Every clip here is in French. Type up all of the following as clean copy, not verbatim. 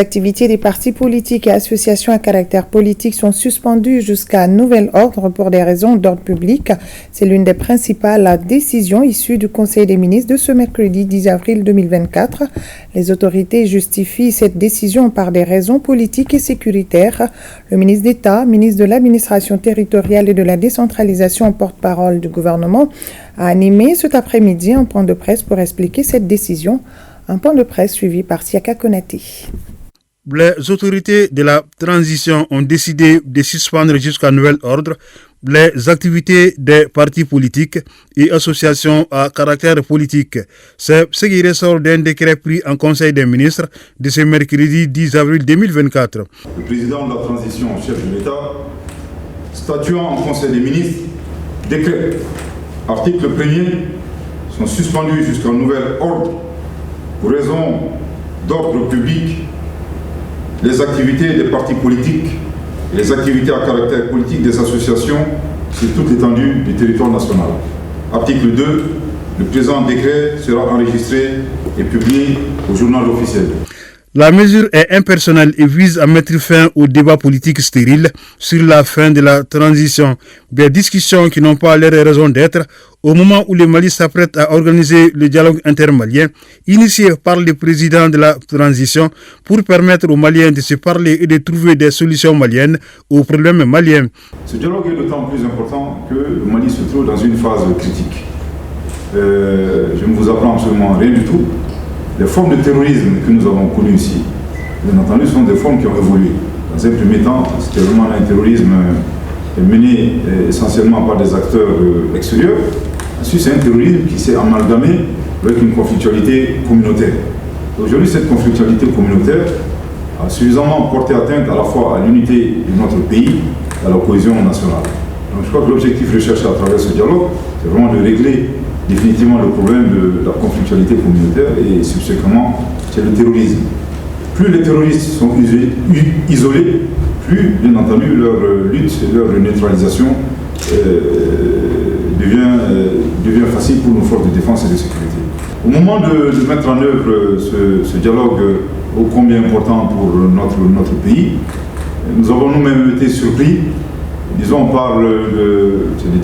Les activités des partis politiques et associations à caractère politique sont suspendues jusqu'à nouvel ordre pour des raisons d'ordre public. C'est l'une des principales décisions issues du Conseil des ministres de ce mercredi 10 avril 2024. Les autorités justifient cette décision par des raisons politiques et sécuritaires. Le ministre d'État, ministre de l'Administration territoriale et de la décentralisation, porte-parole du gouvernement, a animé cet après-midi un point de presse pour expliquer cette décision. Un point de presse suivi par Siaka Konaté. Les autorités de la transition ont décidé de suspendre jusqu'à nouvel ordre les activités des partis politiques et associations à caractère politique. C'est ce qui ressort d'un décret pris en Conseil des ministres de ce mercredi 10 avril 2024. Le président de la transition, chef de l'État, statuant en Conseil des ministres, décrète, article 1er, sont suspendus jusqu'à nouvel ordre pour raison d'ordre public les activités des partis politiques et les activités à caractère politique des associations sur toute l'étendue du territoire national. Article 2. Le présent décret sera enregistré et publié au journal officiel. La mesure est impersonnelle et vise à mettre fin au débat politique stérile sur la fin de la transition. Des discussions qui n'ont pas leur raison d'être au moment où le Mali s'apprête à organiser le dialogue intermalien initié par le président de la transition pour permettre aux Maliens de se parler et de trouver des solutions maliennes aux problèmes maliens. Ce dialogue est d'autant plus important que le Mali se trouve dans une phase critique. Je ne vous apprends absolument rien du tout. Les formes de terrorisme que nous avons connues ici, bien entendu, sont des formes qui ont évolué. Dans un premier temps, c'était vraiment un terrorisme mené essentiellement par des acteurs extérieurs. Ensuite, c'est un terrorisme qui s'est amalgamé avec une conflictualité communautaire. Aujourd'hui, cette conflictualité communautaire a suffisamment porté atteinte à la fois à l'unité de notre pays et à la cohésion nationale. Donc je crois que l'objectif recherché à travers ce dialogue, c'est vraiment de régler définitivement le problème de la conflictualité communautaire et subséquemment c'est le terrorisme. Plus les terroristes sont isolés, plus bien entendu leur lutte et leur neutralisation devient facile pour nos forces de défense et de sécurité. Au moment de mettre en œuvre ce dialogue ô combien important pour notre pays, nous avons nous-mêmes été surpris. Disons, on parle des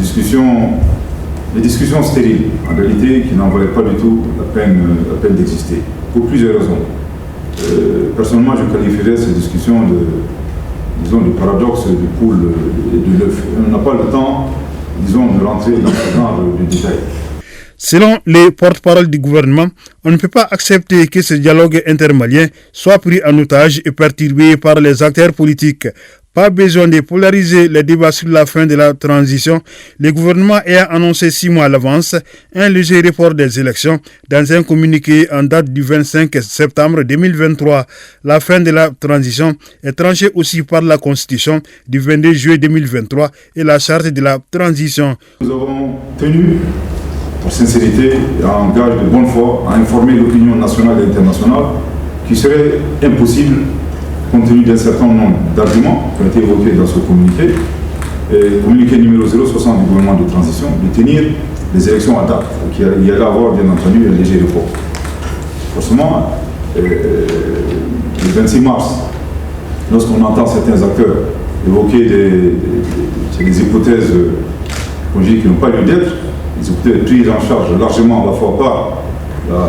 discussions stériles, en réalité, qui n'en valaient pas du tout la peine d'exister, pour plusieurs raisons. Personnellement, je qualifierais ces discussions de paradoxe du poule et de l'œuf. On n'a pas le temps, de rentrer dans ce genre de détails. Selon les porte-parole du gouvernement, on ne peut pas accepter que ce dialogue intermalien soit pris en otage et perturbé par les acteurs politiques. Pas besoin de polariser les débats sur la fin de la transition. Le gouvernement a annoncé 6 mois à l'avance un léger report des élections dans un communiqué en date du 25 septembre 2023. La fin de la transition est tranchée aussi par la Constitution du 22 juillet 2023 et la Charte de la transition. Nous avons tenu, pour sincérité et en gage de bonne foi, à informer l'opinion nationale et internationale qu'il serait impossible, compte tenu d'un certain nombre d'arguments qui ont été évoqués dans ce communiqué, communiqué numéro 060 du gouvernement de transition, de tenir les élections à date. Donc il y allait avoir bien entendu un léger report. Forcément, le 26 mars, lorsqu'on entend certains acteurs évoquer des hypothèses qui n'ont pas lieu d'être, des hypothèses prises en charge largement à la fois par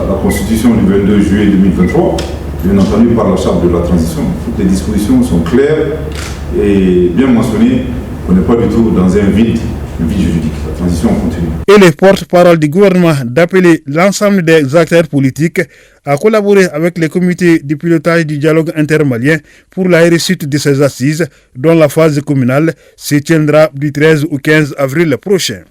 la Constitution du 22 juillet 2023, bien entendu par la charte de la transition. Toutes les dispositions sont claires et bien mentionnées. On n'est pas du tout dans un vide juridique. La transition continue. Et les porte-parole du gouvernement d'appeler l'ensemble des acteurs politiques à collaborer avec les comités de pilotage du dialogue intermalien pour la réussite de ces assises, dont la phase communale se tiendra du 13 au 15 avril prochain.